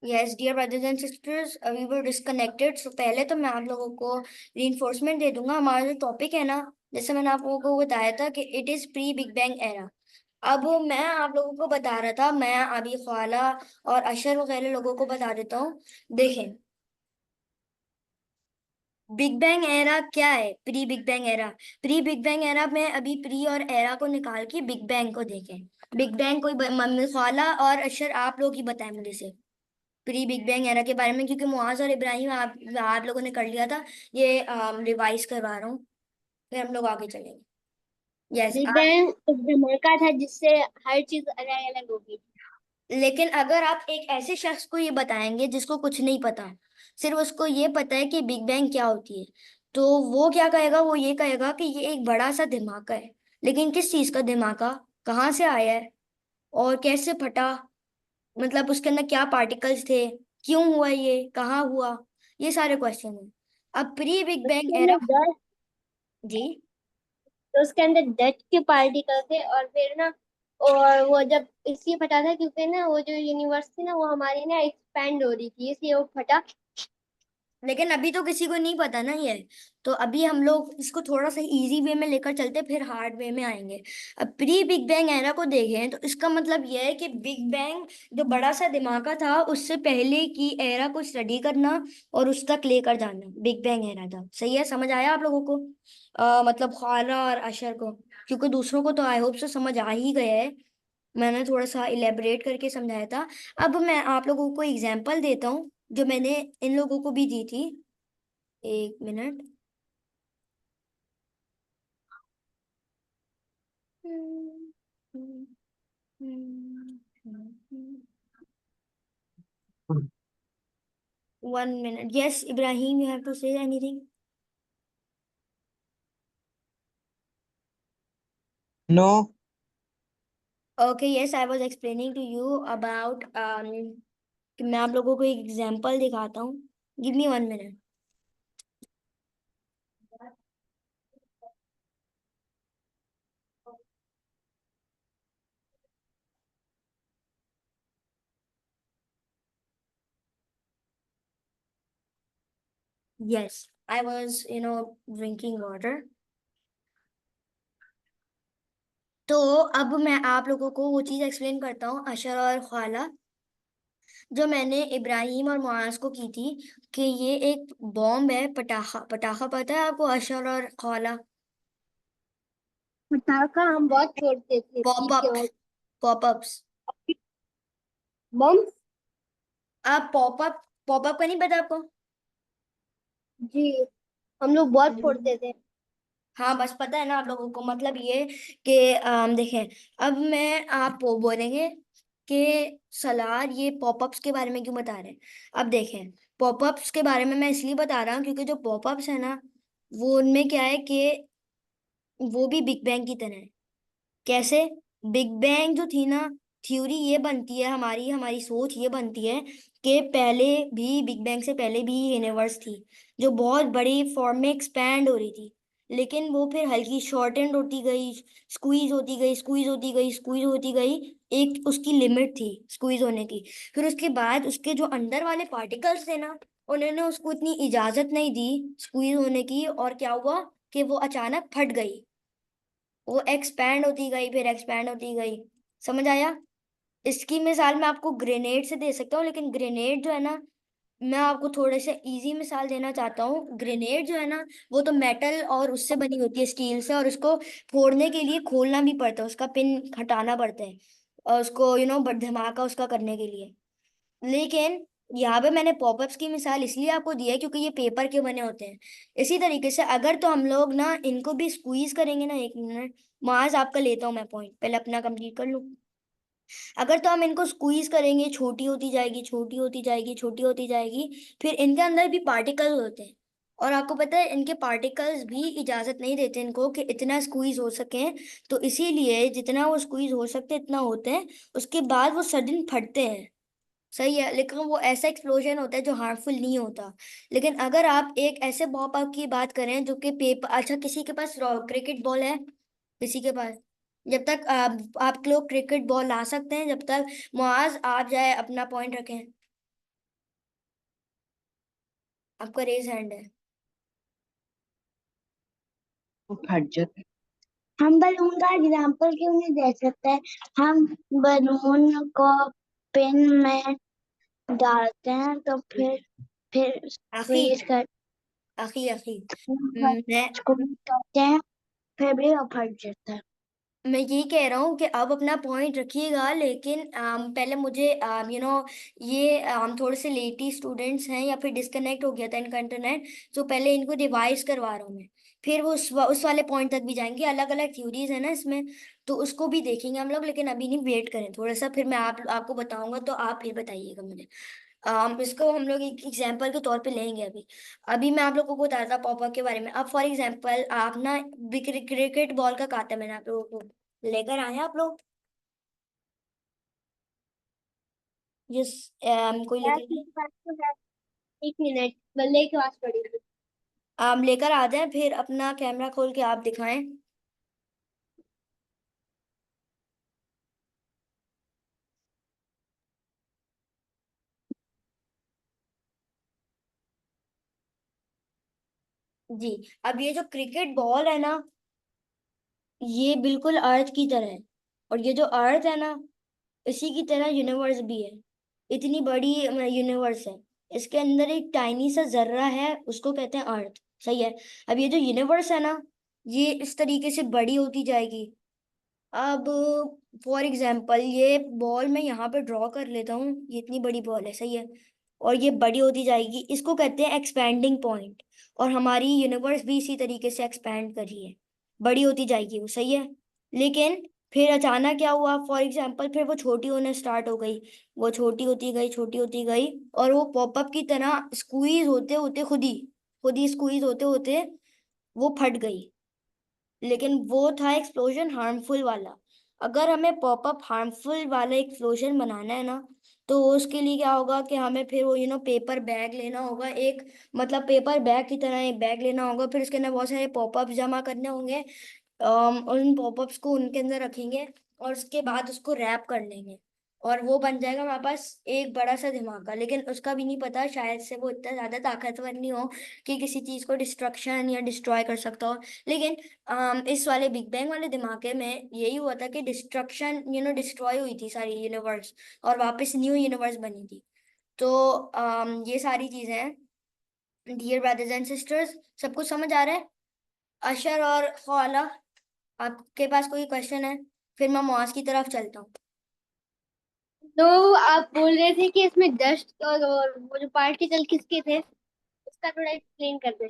Yes dear brothers and sisters, we were disconnected. So पहले तो मैं आप लोगों को रीइंफोर्समेंट दे दूंगा। हमारा जो टॉपिक है ना, जैसे मैंने आप लोगों को बताया था कि it is pre big bang era. अब मैं आप लोगों को बता रहा था, मैं अभी ख्वाला और अशर वगैरह लोगों को बता देता हूँ। देखें, बिग बैंग एरा क्या है, pre big bang era. Pre big bang era में अभी प्री और एरा को निकाल के बिग बैंग को देखें। बिग बैंग कोई मम्मी ख्वाला और अशर आप लोग ही बताएं मुझे से प्री बिग बैंग एरा के बारे में, क्योंकि मुआज और इब्राहिम आप लोगों ने कर लिया था। ये रिवाइज करवा रहा हूँ, फिर हम लोग आगे चलेंगे। यस। बिग बैंग एक धमाका था जिससे हर चीज अलग अलग हो गई। लेकिन अगर आप एक ऐसे शख्स को ये बताएंगे जिसको कुछ नहीं पता, सिर्फ उसको ये पता है कि बिग बैंग क्या होती है, तो वो क्या कहेगा, वो ये कहेगा कि ये एक बड़ा सा धमाका है। लेकिन किस चीज का धमाका, कहाँ से आया है और कैसे फटा, मतलब उसके अंदर क्या पार्टिकल्स थे, क्यों हुआ, ये कहाँ हुआ, ये सारे क्वेश्चन है। अब प्री बिग बैंग उसके एरा। अंदर डस्ट जी। तो उसके अंदर डस्ट के पार्टिकल थे और फिर ना, और वो जब इसलिए फटा था क्योंकि ना वो जो यूनिवर्स थी ना वो हमारी ना एक्सपैंड हो रही थी, इसलिए वो फटा। लेकिन अभी तो किसी को नहीं पता ना ये, तो अभी हम लोग इसको थोड़ा सा इजी वे में लेकर चलते, फिर हार्ड वे में आएंगे। अब प्री बिग बैंग एरा को देखें तो इसका मतलब यह है कि बिग बैंग जो बड़ा सा धमाका था उससे पहले की एरा को स्टडी करना और उस तक लेकर जाना, बिग बैंग एरा था। सही है, समझ आया आप लोगों को? मतलब ख्वाला और अशर को, क्योंकि दूसरों को तो आई होप से समझ आ ही गया है। मैंने थोड़ा सा इलेबरेट करके समझाया था। अब मैं आप लोगों को एग्जाम्पल देता हूँ जो मैंने इन लोगों को भी दी थी। एक minute. 1 minute, yes Ibrahim, you have to say anything. No. Okay, yes, I was explaining to you about कि मैं आप लोगों को एक एग्जांपल दिखाता हूँ। Give me 1 minute। Yes, I was drinking water। तो अब मैं आप लोगों को वो चीज एक्सप्लेन करता हूँ, अशर और ख्वाला, जो मैंने इब्राहिम और मुआज को की थी, कि ये एक बॉम्ब है, पटाखा। पटाखा पता है आपको अशर और ख्वाला? पटाखा हम बहुत छोड़ते थे पॉप ईद के अप, बाद। Pop ups. बम। आप पॉप अप, पॉप अप का नहीं पता आपको? जी, हम लोग बहुत छोड़ते थे। हाँ, बस पता है ना आप लोगों को, मतलब ये कि देखें, अब मैं आप वो बोलेंगे कि सलार ये पॉपअप्स के बारे में क्यों बता रहे हैं। अब देखें, पॉपअप्स के बारे में मैं इसलिए बता रहा हूँ क्योंकि जो पॉपअप्स है ना, वो उनमें क्या है कि वो भी बिग बैंग की तरह है। कैसे? बिग बैंग जो थी ना, थ्योरी ये बनती है, हमारी हमारी सोच ये बनती है कि पहले भी, बिग बैंग से पहले भी यूनिवर्स थी जो बहुत बड़ी फॉर्म में एक्सपैंड हो रही थी। लेकिन वो फिर हल्की शॉर्टेंड होती गई, स्क्वीज होती गई, स्क्वीज होती गई, स्क्वीज होती गई। एक उसकी लिमिट थी स्क्वीज होने की। फिर उसके बाद उसके जो अंदर वाले पार्टिकल्स थे ना, उन्होंने उसको इतनी इजाजत नहीं दी स्क्वीज होने की, और क्या हुआ कि वो अचानक फट गई। वो एक्सपैंड होती गई, फिर एक्सपैंड होती गई। समझ आया? इसकी मिसाल मैं आपको ग्रेनेड से दे सकता हूँ, लेकिन ग्रेनेड जो है ना, मैं आपको थोड़े से इजी मिसाल देना चाहता हूँ। ग्रेनेड जो है ना, वो तो मेटल और उससे बनी होती है, स्टील से, और उसको फोड़ने के लिए खोलना भी पड़ता है, उसका पिन हटाना पड़ता है, और उसको धमाका उसका करने के लिए। लेकिन यहाँ पे मैंने पॉपअप्स की मिसाल इसलिए आपको दी है क्योंकि ये पेपर के बने होते हैं। इसी तरीके से अगर तो हम लोग ना इनको भी स्क्वीज करेंगे ना, 1 मिनट माज आपका लेता हूँ मैं पॉइंट, पहले अपना कंप्लीट कर लूँ। अगर तो हम इनको स्क्वीज करेंगे, छोटी होती जाएगी, छोटी होती जाएगी, छोटी होती जाएगी, फिर इनके अंदर भी पार्टिकल्स होते हैं। और आपको पता है इनके पार्टिकल्स भी इजाजत नहीं देते इनको कि इतना स्क्वीज हो सके। तो इसीलिए जितना वो स्क्वीज हो सकते हैं इतना होते हैं, उसके बाद वो सडन फटते हैं। सही है, लेकिन वो ऐसा एक्सप्लोजन होता है जो हार्मफुल नहीं होता। लेकिन अगर आप एक ऐसे बॉब अप की बात करें जो कि पेपर, अच्छा किसी के पास क्रिकेट बॉल है? किसी के पास? जब तक आप लोग क्रिकेट बॉल ला सकते हैं, जब तक मुआज आप जाए अपना पॉइंट रखें। आपका रेज हैंड है। वो फट जाता है। हम बलून का एग्जाम्पल क्यों नहीं दे सकते? हम बलून को पेन में डालते हैं तो फिर आखी स्क्वीज कर आखी आखी मैं को करते हैं, फिर भी वो फट जाता है। मैं यही कह रहा हूँ कि आप अपना पॉइंट रखिएगा, लेकिन पहले मुझे ये थोड़े से लेटी स्टूडेंट्स हैं या फिर डिस्कनेक्ट हो गया था इनका इंटरनेट, तो पहले इनको रिवाइज करवा रहा हूँ मैं। फिर वो उस वाले पॉइंट तक भी जाएंगे, अलग अलग थ्योरीज है ना इसमें, तो उसको भी देखेंगे हम लोग, लेकिन अभी नहीं, वेट करें थोड़ा सा, फिर मैं आपको बताऊंगा, तो आप फिर बताइएगा मुझे। इसको हम लोग एक एग्जाम्पल के तौर पे लेंगे अभी। अभी मैं आप लोगों को बताता पॉपअप के बारे में। अब फॉर एग्जाम्पल आप ना क्रिकेट बॉल का कहा था मैंने आप लोगों को, लेकर आए हैं आप लोग? यस। कोई यार लेकर मेरे आए? पास तो है, 1 मिनट बल्ले की आवाज पड़ी। आप लेकर आ जाएं, फिर अपना कैमरा खोल के आप दिखाएं। जी। अब ये जो क्रिकेट बॉल है ना, ये बिल्कुल अर्थ की तरह है, और ये जो अर्थ है ना, इसी की तरह यूनिवर्स भी है। इतनी बड़ी यूनिवर्स है, इसके अंदर एक टाइनी सा जर्रा है, उसको कहते हैं अर्थ। सही है। अब ये जो यूनिवर्स है ना, ये इस तरीके से बड़ी होती जाएगी। अब फॉर एग्जाम्पल ये बॉल मैं यहाँ पे ड्रॉ कर लेता हूँ, ये इतनी बड़ी बॉल है, सही है, और ये बड़ी होती जाएगी, इसको कहते हैं एक्सपैंडिंग पॉइंट। और हमारी यूनिवर्स भी इसी तरीके से एक्सपैंड कर रही है, बड़ी होती जाएगी वो, सही है। लेकिन फिर अचानक क्या हुआ, फॉर एग्जाम्पल फिर वो छोटी होने स्टार्ट हो गई, वो छोटी होती गई, छोटी होती गई, और वो पॉपअप की तरह स्क्वीज होते होते खुद ही स्क्वीज होते होते वो फट गई। लेकिन वो था एक्सप्लोजन हार्मफुल वाला। अगर हमें पॉपअप हार्मफुल वाला एक्सप्लोजन बनाना है ना, तो उसके लिए क्या होगा कि हमें फिर वो पेपर बैग लेना होगा एक, मतलब पेपर बैग की तरह एक बैग लेना होगा, फिर उसके अंदर बहुत सारे पॉपअप जमा करने होंगे। उन पॉपअप्स को उनके अंदर रखेंगे, और उसके बाद उसको रैप कर लेंगे, और वो बन जाएगा हमारे पास एक बड़ा सा धमाका। लेकिन उसका भी नहीं पता, शायद से वो इतना ज्यादा ताकतवर नहीं हो कि किसी चीज को डिस्ट्रक्शन या डिस्ट्रॉय कर सकता हो। लेकिन इस वाले बिग बैंग वाले धमाके में यही हुआ था कि डिस्ट्रक्शन डिस्ट्रॉय हुई थी सारी यूनिवर्स, और वापस न्यू यूनिवर्स बनी थी। तो ये सारी चीजें हैं। डियर ब्रदर्स एंड सिस्टर्स, सब कुछ समझ आ रहा है? अशर और खवाला, आपके पास कोई क्वेश्चन है? फिर मैं मुआज की तरफ चलता हूँ। तो आप बोल रहे थे कि इसमें डस्ट और वो जो पार्टिकल किसके थे, उसका थोड़ा एक्सप्लेन कर दे।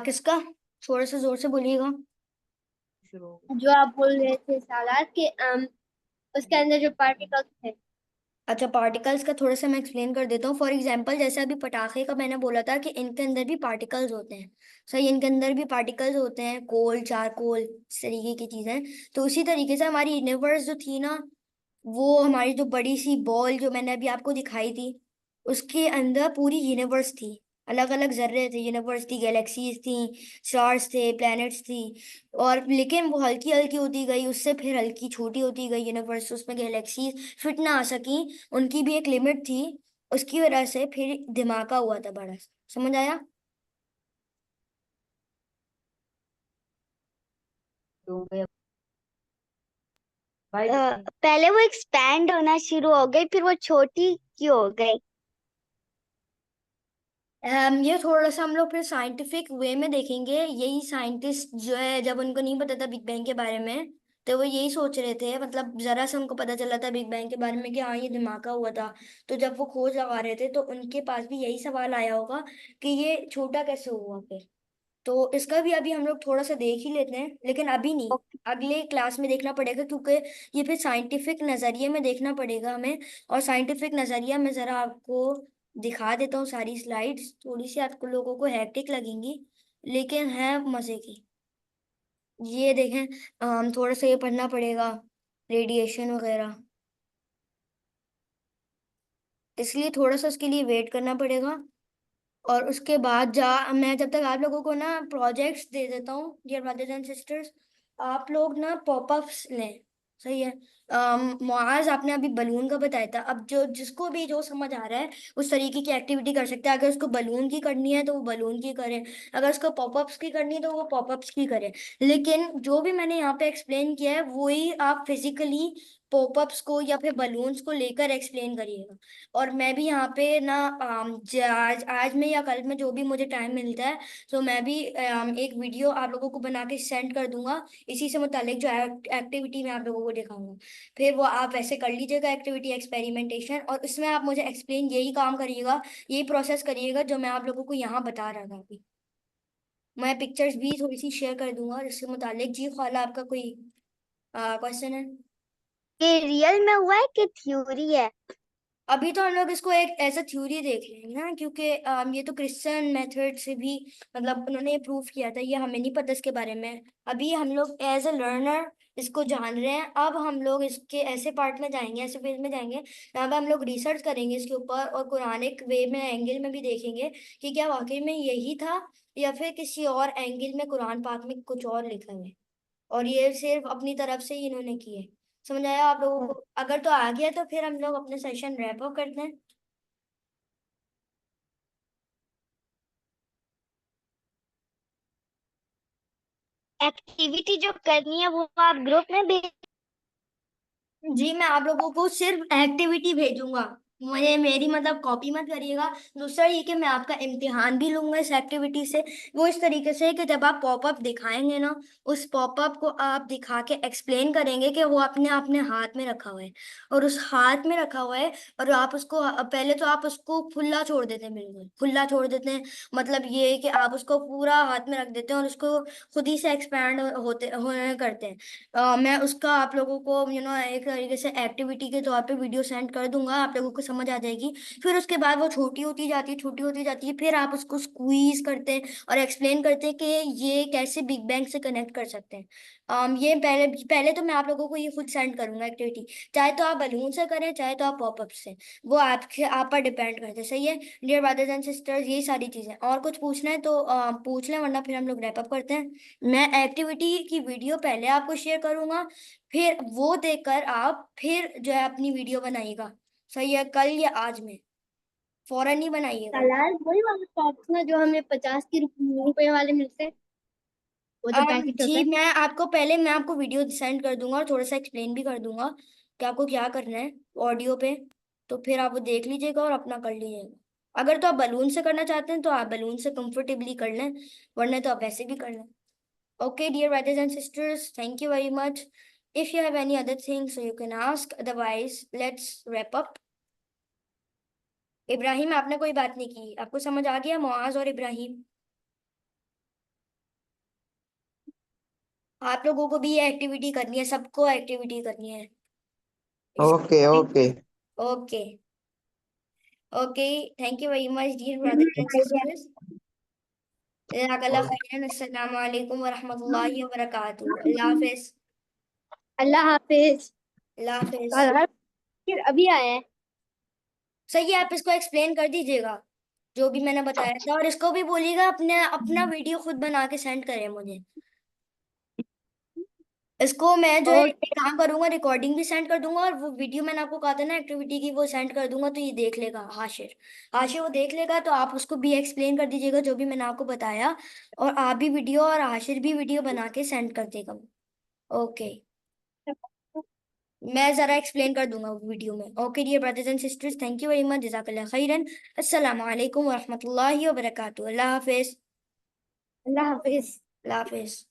किसका? थोड़ा सा जोर से बोलिएगा। जो आप बोल रहे थे सालाद के उसके अंदर जो पार्टिकल्स थे। अच्छा, पार्टिकल्स का थोड़ा सा मैं एक्सप्लेन कर देता हूँ। फॉर एग्जांपल जैसे अभी पटाखे का मैंने बोला था कि इनके अंदर भी पार्टिकल्स होते हैं। सही, इनके अंदर भी पार्टिकल्स होते हैं, कोल, चारकोल, इस तरीके की चीजें। तो उसी तरीके से हमारी यूनिवर्स जो थी ना, वो हमारी जो बड़ी सी बॉल जो मैंने अभी आपको दिखाई थी, उसके अंदर पूरी यूनिवर्स थी। अलग अलग जर्रे थे, यूनिवर्स थी, गैलेक्सीज थी, स्टार्स थे, प्लैनेट्स थी। और लेकिन वो हल्की हल्की होती गई, उससे फिर हल्की छोटी होती गई यूनिवर्स, उसमें गैलेक्सीज फिट ना आ सकी, उनकी भी एक लिमिट थी। उसकी वजह से फिर धमाका हुआ था बड़ा सा। समझ आया? तो भाई पहले वो एक्सपैंड होना शुरू हो गई, फिर वो छोटी क्यों हो गई? ये थोड़ा सा हम लोग फिर साइंटिफिक वे में देखेंगे। यही साइंटिस्ट जो है, जब उनको नहीं पता था बिग बैंग के बारे में, तो वो यही सोच रहे थे, मतलब जरा से उनको पता चला था बिग बैंग के बारे में कि हाँ ये धमाका हुआ था, तो जब वो खोज लगा रहे थे तो उनके पास भी यही सवाल आया होगा कि ये छोटा कैसे हुआ फिर। तो इसका भी अभी हम लोग थोड़ा सा देख ही लेते हैं, लेकिन अभी नहीं, अगले क्लास में देखना पड़ेगा, क्योंकि ये फिर साइंटिफिक नजरिए में देखना पड़ेगा हमें। और साइंटिफिक नजरिया में जरा आपको दिखा देता हूँ सारी स्लाइड्स, थोड़ी सी आपको लोगों को हैक्टिक लगेंगी, लेकिन है मजे की। ये देखें, थोड़ा सा ये पढ़ना पड़ेगा, रेडिएशन वगैरह, इसलिए थोड़ा सा उसके लिए वेट करना पड़ेगा। और उसके बाद मैं जब तक आप लोगों को ना प्रोजेक्ट्स दे देता हूँ, डियर ब्रदर्स एंड सिस्टर्स, आप लोग ना पॉपअप्स लें। सही है। मुआज, आपने अभी बलून का बताया था। अब जो जिसको भी जो समझ आ रहा है उस तरीके की एक्टिविटी कर सकते हैं। अगर उसको बलून की करनी है तो वो बलून की करे, अगर उसको पॉपअप्स की करनी है तो वो पॉपअप्स की करे। लेकिन जो भी मैंने यहाँ पे एक्सप्लेन किया है वही आप फिजिकली पॉपअप्स को या फिर बलून्स को लेकर एक्सप्लेन करिएगा। और मैं भी यहाँ पे ना आज आज में या कल में जो भी मुझे टाइम मिलता है, तो मैं भी एक वीडियो आप लोगों को बना के सेंड कर दूंगा, इसी से मुतालिक जो एक्टिविटी मैं आप लोगों को दिखाऊंगा। फिर वो आप वैसे कर लीजिएगा एक्टिविटी एक्सपेरिमेंटेशन, और उसमें आप मुझे एक्सप्लेन यही काम करिएगा, यही प्रोसेस करिएगा जो मैं आप लोगों को यहाँ बता रहा था अभी। मैं पिक्चर्स भी थोड़ी सी शेयर कर दूंगा इससे मुतालिक। जी ख्वाला, आपका कोई क्वेश्चन है? ये रियल में हुआ है कि थ्योरी है? अभी तो हम लोग इसको एक एज अ थ्योरी देख रहे हैं ना, क्योंकि ये तो क्रिश्चियन मेथड से भी मतलब उन्होंने प्रूव किया था, ये हमें नहीं पता इसके बारे में। अभी हम लोग एज अ लर्नर इसको जान रहे हैं। अब हम लोग इसके ऐसे पार्ट में जाएंगे, ऐसे फेज में जाएंगे जहाँ पे हम लोग रिसर्च करेंगे इसके ऊपर, और कुरानिक वे में एंगल में भी देखेंगे कि क्या वाकई में यही था या फिर किसी और एंगल में कुरान पाक में कुछ और लिखा है। और ये सिर्फ अपनी तरफ से ही इन्होंने की है। समझ आया आप लोगों को? अगर तो आ गया तो फिर हम लोग अपने सेशन रैप अप करते हैं। एक्टिविटी जो करनी है वो आप ग्रुप में भेज। जी, मैं आप लोगों को सिर्फ एक्टिविटी भेजूंगा, मुझे मेरी मतलब कॉपी मत करिएगा। दूसरा ये कि मैं आपका इम्तिहान भी लूंगा इस एक्टिविटी से। वो इस तरीके से कि जब आप पॉपअप दिखाएंगे ना, उस पॉपअप को आप दिखा के एक्सप्लेन करेंगे कि वो अपने अपने हाथ में रखा हुआ है, और उस हाथ में रखा हुआ है, और आप उसको पहले तो आप उसको खुला छोड़ देते हैं, बिल्कुल खुला छोड़ देते हैं। मतलब ये है कि आप उसको पूरा हाथ में रख देते हैं और उसको खुद ही से एक्सपैंड होते होने करते हैं। मैं उसका आप लोगों को एक तरीके से एक्टिविटी के तौर पे वीडियो सेंड कर दूंगा, आप लोगों को समझ आ जाएगी। फिर उसके बाद वो छोटी होती जाती है, छोटी होती जाती है, फिर आप उसको स्क्वीज करते हैं और एक्सप्लेन करते हैं कि ये कैसे बिग बैंग से कनेक्ट कर सकते हैं। ये पहले पहले तो मैं आप लोगों को ये खुद सेंड करूंगा एक्टिविटी, चाहे तो आप बलून से करें चाहे तो आप पॉपअप से, वो आपके आप पर डिपेंड करते हैं। सही है डियर ब्रदर्स एंड सिस्टर्स, यही सारी चीजें। और कुछ पूछना है तो पूछ लें, वरना फिर हम लोग रैप अप करते हैं। मैं एक्टिविटी की वीडियो पहले आपको शेयर करूंगा, फिर वो देखकर आप फिर जो है अपनी वीडियो बनाइएगा। सही है, कल या आज में, फौरन ही बनाइएगा। कलाल वही वाला टॉप्स ना जो हमें 50 के रुपए वाले मिलते हैं, वो जो पैकेट होता जी, है। मैं आपको वीडियो सेंड कर दूंगा और थोड़ा सा एक्सप्लेन भी कर दूंगा कि आपको क्या करना है ऑडियो पे। तो फिर आप वो देख लीजिएगा और अपना कर लीजिएगा। अगर तो आप बलून से करना चाहते हैं तो आप बलून से कंफर्टेबली कर लें, वरना तो आप वैसे भी कर लें। Okay, dear brothers and sisters, thank you very much. If you have any other things, so you can ask. Otherwise, let's wrap up. Ibrahim, आपने कोई बात नहीं की, आपको समझ आ गया? मुआज और इब्राहिम, आप लोगों को भी ये एक्टिविटी करनी है, सबको एक्टिविटी करनी है ओके इसकी। Okay. Okay okay, thank you very much dear brothers and sisters. जज़ाकल्लाह खैरन। अस्सलाम वालेकुम व रहमतुल्लाहि व बरकातुहू। अल्लाह हाफिज। अल्लाह हाफिज। अल्लाह हाफिज। कलाल फिर अभी आया है। सही है, आप इसको एक्सप्लेन कर दीजिएगा जो भी मैंने बताया था, और इसको भी बोलिएगा अपने अपना वीडियो खुद बना के सेंड करें मुझे। इसको मैं जो है और एक काम करूंगा, रिकॉर्डिंग भी सेंड कर दूंगा, और वो वीडियो मैंने आपको कहा था ना एक्टिविटी की, वो सेंड कर दूंगा। तो ये देख लेगा हाशिर, हाशिर वो देख लेगा, तो आप उसको भी एक्सप्लेन कर दीजिएगा जो भी मैंने आपको बताया, और आप भी वीडियो और हाशिर भी वीडियो बना के सेंड कर देगा। ओके, मैं जरा एक्सप्लेन कर दूंगा वीडियो में। Okay dear brothers and sisters, thank you very much, जज़ाकल्लाह खैरन। अस्सलाम वालेकुम व रहमतुल्लाहि व बरकातुहू। अल्लाह हाफिज। अल्लाह हाफिज। अल्लाह हाफिज।